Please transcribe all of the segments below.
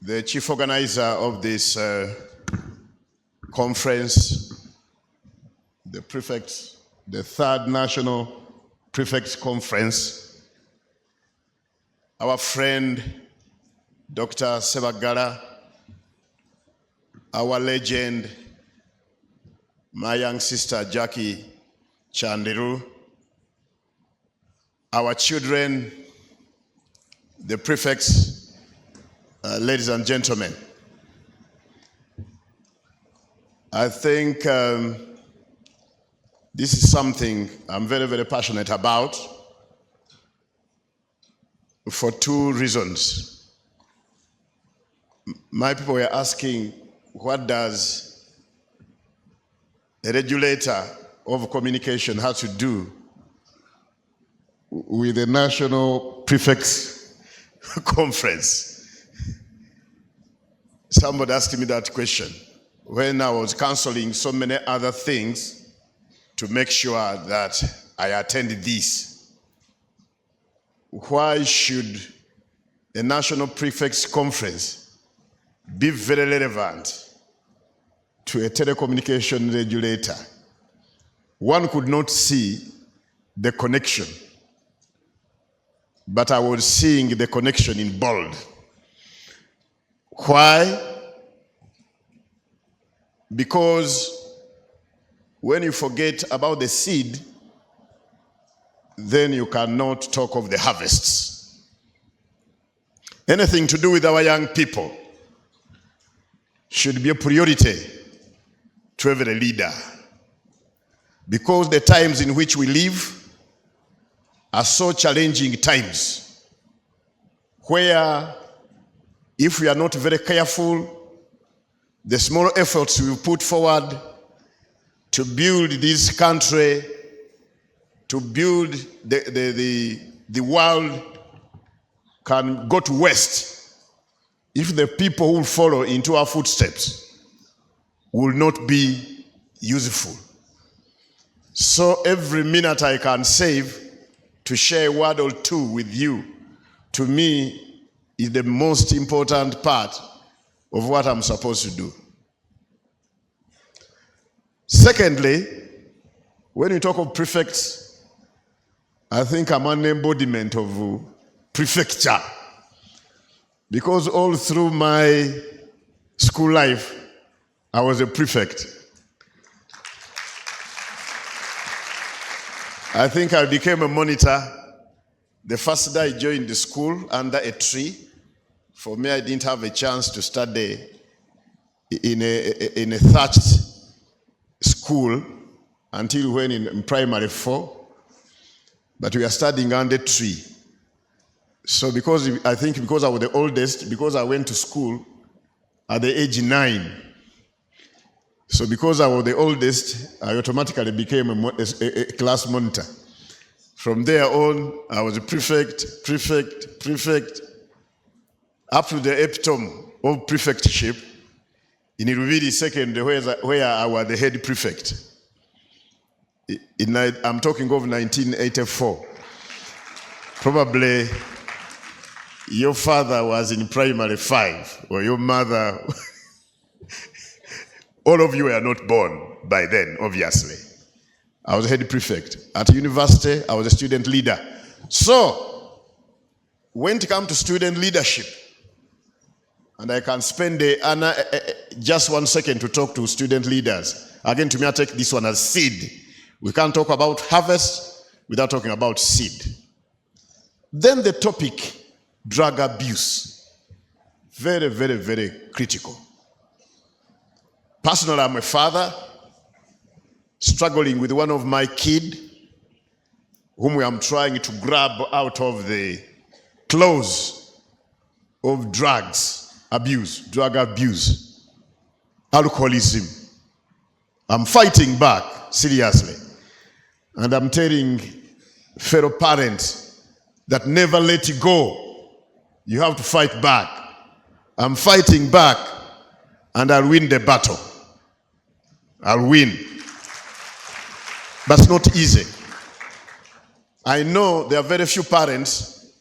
the chief organizer of this conference, the prefects, the third National Prefects Conference, our friend Dr. Sebagala, our legend, my young sister Jackie Chandiru, our children, the prefects, ladies and gentlemen. I think this is something I'm very, very passionate about for two reasons. My people were asking, what does a regulator of communication have to do with the National Prefects Conference? Somebody asked me that question when I was counseling so many other things to make sure that I attended this. Why should the National Prefects Conference be very relevant to a telecommunication regulator? One could not see the connection, but I was seeing the connection in bold. Why? Because when you forget about the seed, then you cannot talk of the harvests. Anything to do with our young people should be a priority to every leader, because the times in which we live are so challenging times, where if we are not very careful, the small efforts we put forward to build this country, to build the world, can go to waste if the people who follow into our footsteps will not be useful. So every minute I can save to share a word or two with you, to me, is the most important part of what I'm supposed to do. Secondly, when you talk of prefects, I think I'm an embodiment of prefecture, because all through my school life, I was a prefect. I think I became a monitor the first day I joined the school under a tree. For me, I didn't have a chance to study in a thatched school until when in primary 4, but we are studying under a tree. So I think because I was the oldest, because I went to school at the age 9, so because I was the oldest, I automatically became a class monitor. From there on, I was a prefect, up to the epitome of prefectship in Iruviri Secondary, where I was the head prefect. I'm talking of 1984. Probably your father was in primary 5, or your mother. All of you were not born by then, obviously. I was head prefect. At university, I was a student leader. So, when it comes to student leadership, and I can spend just 1 second to talk to student leaders. Again, to me, I take this one as seed. We can't talk about harvest without talking about seed. Then the topic, drug abuse. Very, very, very critical. Personally, I'm a father, struggling with one of my kids, whom I'm trying to grab out of the claws of drugs abuse, drug abuse, alcoholism. I'm fighting back, seriously. And I'm telling fellow parents that never let it go. You have to fight back. I'm fighting back, and I'll win the battle. I'll win. But it's not easy. I know there are very few parents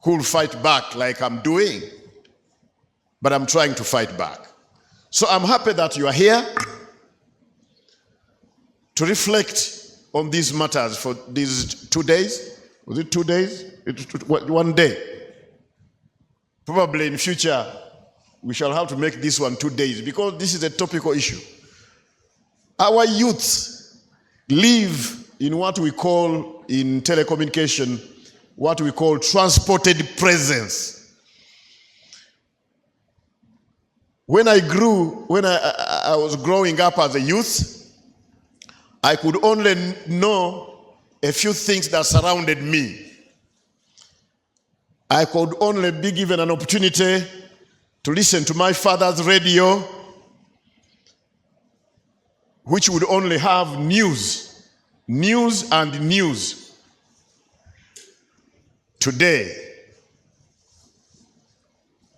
who will fight back like I'm doing. but I'm trying to fight back. So I'm happy that you are here to reflect on these matters for these 2 days. Was it 2 days? 1 day. Probably in future, we shall have to make this one 2 days because this is a topical issue. Our youth live in what we call in telecommunication, what we call transported presence. When I was growing up as a youth, I could only know a few things that surrounded me. I could only be given an opportunity to listen to my father's radio, which would only have news and news. Today,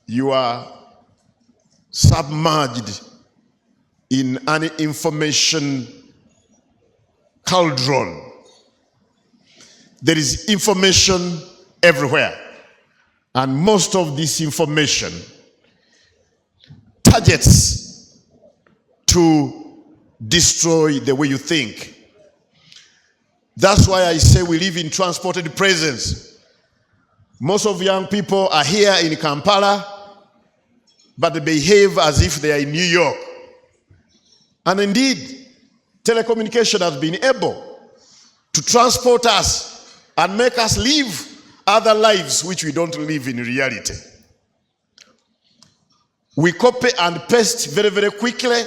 you are submerged in an information cauldron. There is information everywhere. And most of this information targets to destroy the way you think. That's why I say we live in transported presence. Most of young people are here in Kampala, but they behave as if they are in New York. And indeed, telecommunication has been able to transport us and make us live other lives which we don't live in reality. We copy and paste very, very quickly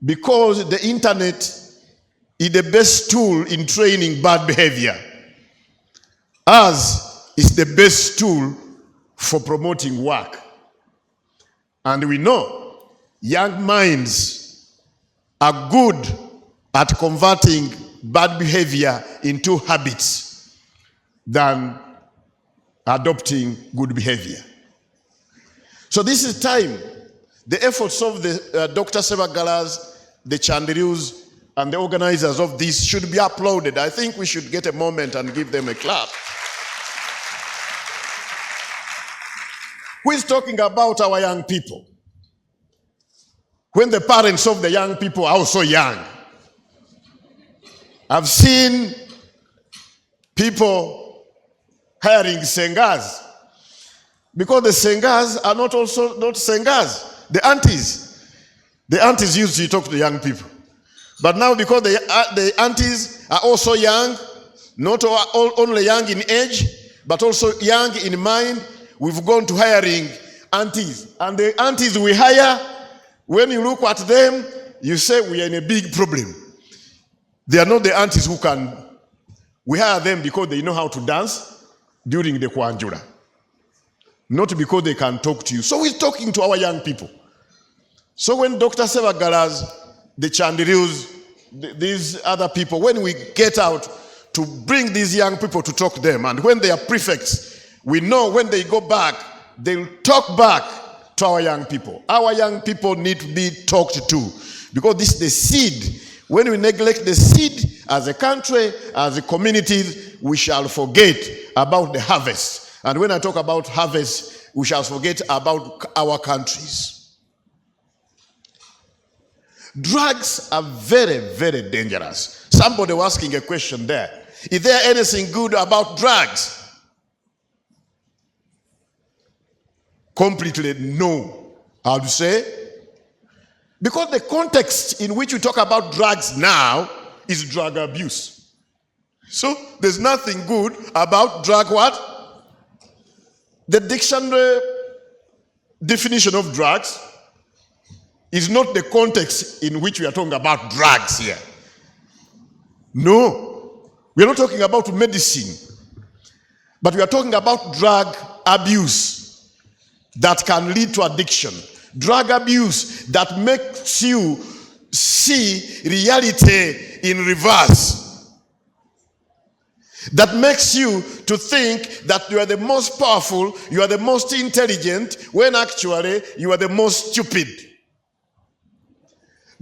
because the internet is the best tool in training bad behavior, as is the best tool for promoting work. And we know young minds are good at converting bad behavior into habits than adopting good behavior. So this is time. The efforts of the Dr. Sebagalas, the Chandirus, and the organizers of this should be applauded. I think we should get a moment and give them a clap. Who is talking about our young people? When the parents of the young people are also young. I've seen people hiring singers because the singers are not singers, the aunties. The aunties used to talk to the young people. But now because the aunties are also young, not only young in age, but also young in mind, we've gone to hiring aunties. And the aunties we hire, when you look at them, you say we are in a big problem. They are not the aunties who can. We hire them because they know how to dance during the Kwanjura. Not because they can talk to you. So we're talking to our young people. So when Dr. Sebagalas, the Chandirus, these other people, when we get out to bring these young people to talk to them, and when they are prefects, we know when they go back, they'll talk back to our young people. Our young people need to be talked to because this is the seed. When we neglect the seed as a country, as a community, we shall forget about the harvest. And when I talk about harvest, we shall forget about our countries. Drugs are very, very dangerous. Somebody was asking a question there. Is there anything good about drugs? Completely no, I would say. Because the context in which we talk about drugs now is drug abuse. So there's nothing good about drug what? The dictionary definition of drugs is not the context in which we are talking about drugs here. No, we are not talking about medicine, but we are talking about drug abuse that can lead to addiction. Drug abuse that makes you see reality in reverse. That makes you to think that you are the most powerful, you are the most intelligent, when actually you are the most stupid.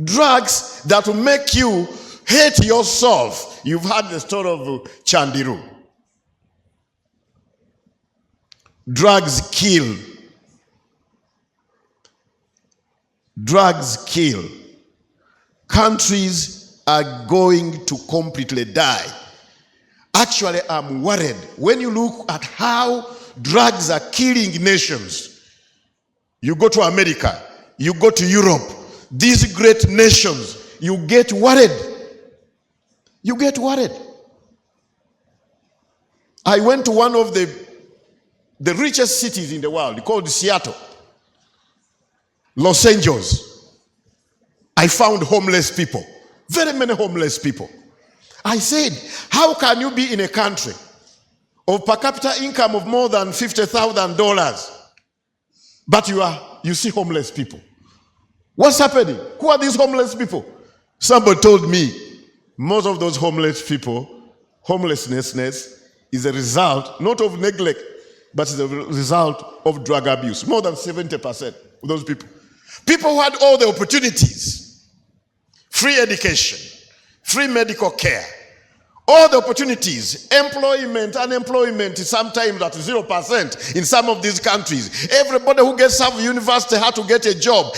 Drugs that will make you hate yourself. You've heard the story of Chandiru. Drugs kill. Drugs kill. Countries are going to completely die. Actually, I'm worried. When you look at how drugs are killing nations, you go to America, you go to Europe, these great nations, you get worried. You get worried. I went to one of the richest cities in the world called Seattle, Los Angeles. I found homeless people, very many homeless people. I said, how can you be in a country of per capita income of more than $50,000, but you see homeless people? What's happening? Who are these homeless people? Somebody told me most of those homeless people, homelessness is a result not of neglect, but is a result of drug abuse. More than 70% of those people. People who had all the opportunities, free education, free medical care, all the opportunities, employment, unemployment is sometimes at 0% in some of these countries. Everybody who gets out of university had to get a job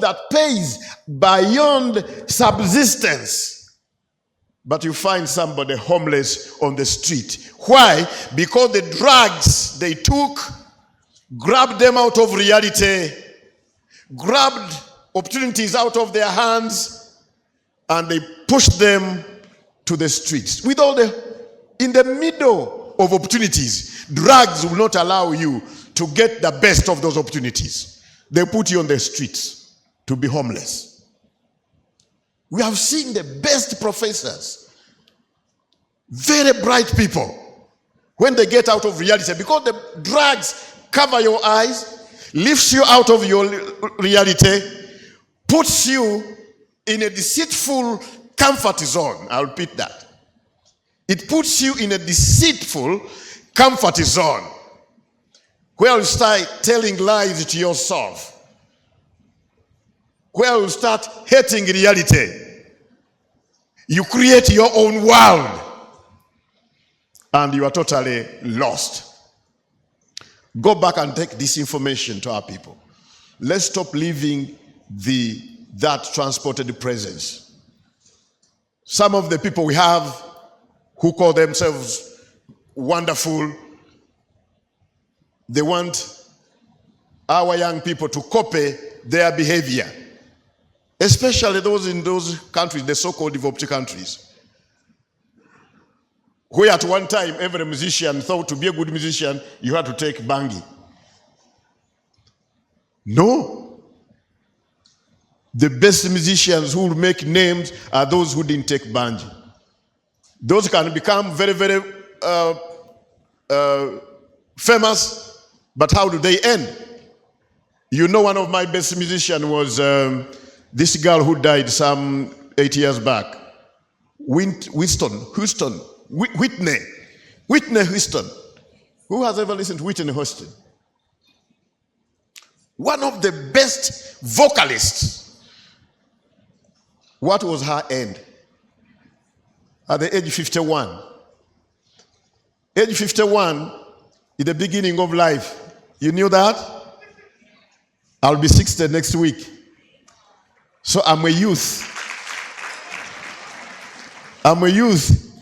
that pays beyond subsistence. But you find somebody homeless on the street. Why? Because the drugs they took grabbed them out of reality, grabbed opportunities out of their hands, and they pushed them to the streets. In the middle of opportunities, drugs will not allow you to get the best of those opportunities. They put you on the streets to be homeless. We have seen the best professors, very bright people, when they get out of reality, because the drugs cover your eyes, lifts you out of your reality, puts you in a deceitful comfort zone. I'll repeat that. It puts you in a deceitful comfort zone where you start telling lies to yourself, where you start hating reality. You create your own world and you are totally lost. Go back and take this information to our people. Let's stop living that transported presence. Some of the people we have who call themselves wonderful, they want our young people to copy their behavior, especially those in those countries, the so-called developed countries, where at one time every musician thought to be a good musician, you had to take bangi. No. The best musicians who will make names are those who didn't take bangi. Those can become very, very famous, but how do they end? You know, one of my best musicians was this girl who died some 8 years back. Whitney Houston. Who has ever listened to Whitney Houston? One of the best vocalists. What was her end? At the age of 51. Age 51 is the beginning of life. You knew that? I'll be 60 next week. So I'm a youth. I'm a youth,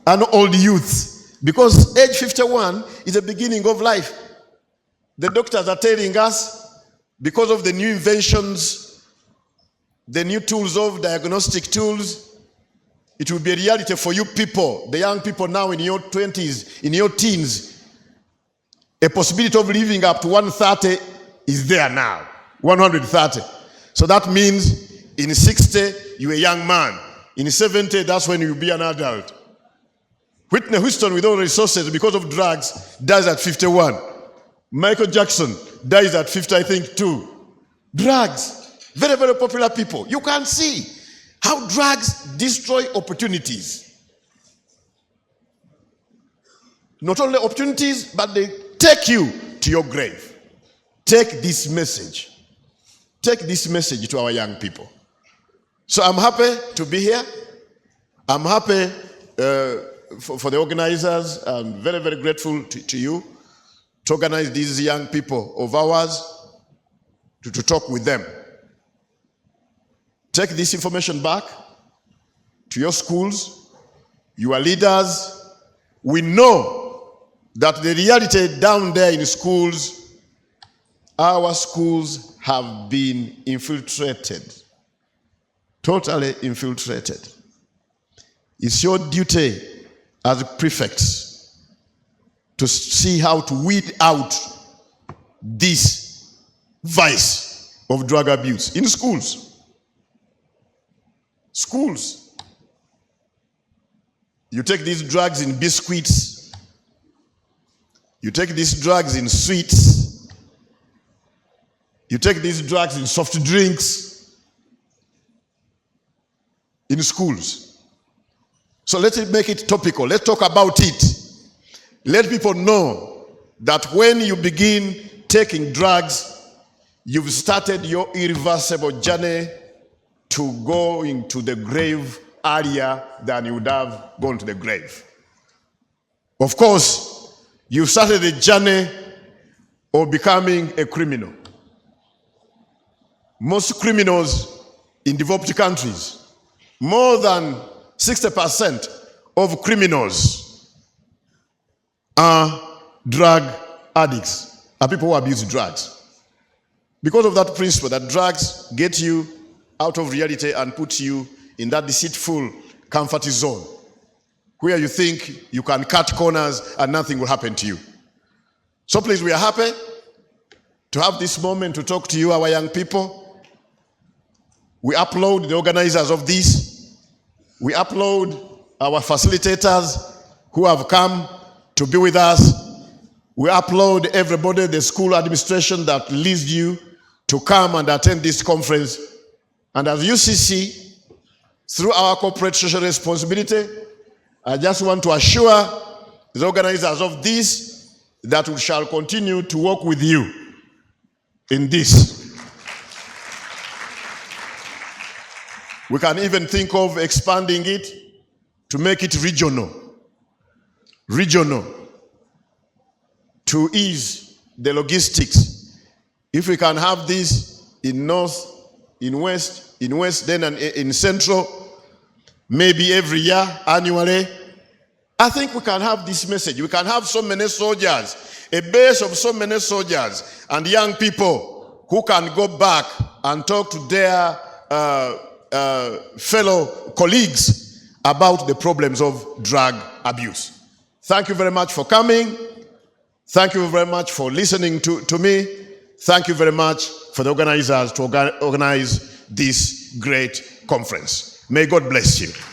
an old youth. Because age 51 is the beginning of life. The doctors are telling us, because of the new inventions, the new tools of diagnostic tools, it will be a reality for you people, the young people now in your 20s, in your teens. A possibility of living up to 130 is there now, 130. So that means in 60, you're a young man. In 70, that's when you'll be an adult. Whitney Houston, with all resources, because of drugs, dies at 51. Michael Jackson dies at 50, I think, too. Drugs. Very, very popular people. You can see how drugs destroy opportunities. Not only opportunities, but they take you to your grave. Take this message. Take this message to our young people. So I'm happy to be here. I'm happy for the organizers. I'm very, very grateful to you to organize these young people of ours, to talk with them. Take this information back to your schools, your leaders. We know that the reality down there in schools, our schools have been infiltrated, totally infiltrated. It's your duty as prefects to see how to weed out this vice of drug abuse in schools. Schools. You take these drugs in biscuits. You take these drugs in sweets. You take these drugs in soft drinks. In schools. So let's make it topical. Let's talk about it. Let people know that when you begin taking drugs, you've started your irreversible journey to go into the grave earlier than you would have gone to the grave. Of course, you started a journey of becoming a criminal. Most criminals in developed countries, more than 60% of criminals are drug addicts, are people who abuse drugs. Because of that principle that drugs get you out of reality and put you in that deceitful comfort zone where you think you can cut corners and nothing will happen to you. So please, we are happy to have this moment to talk to you, our young people. We applaud the organizers of this. We applaud our facilitators who have come to be with us. We applaud everybody, the school administration that leads you to come and attend this conference. And as UCC, through our corporate social responsibility, I just want to assure the organizers of this that we shall continue to work with you in this. We can even think of expanding it to make it regional. Regional. To ease the logistics. If we can have this in north, in west, then and in central, maybe every year, annually, I think we can have this message. We can have so many soldiers, a base of so many soldiers and young people who can go back and talk to their fellow colleagues about the problems of drug abuse. Thank you very much for coming. Thank you very much for listening to me. Thank you very much for the organizers to organize this great conference. May God bless you.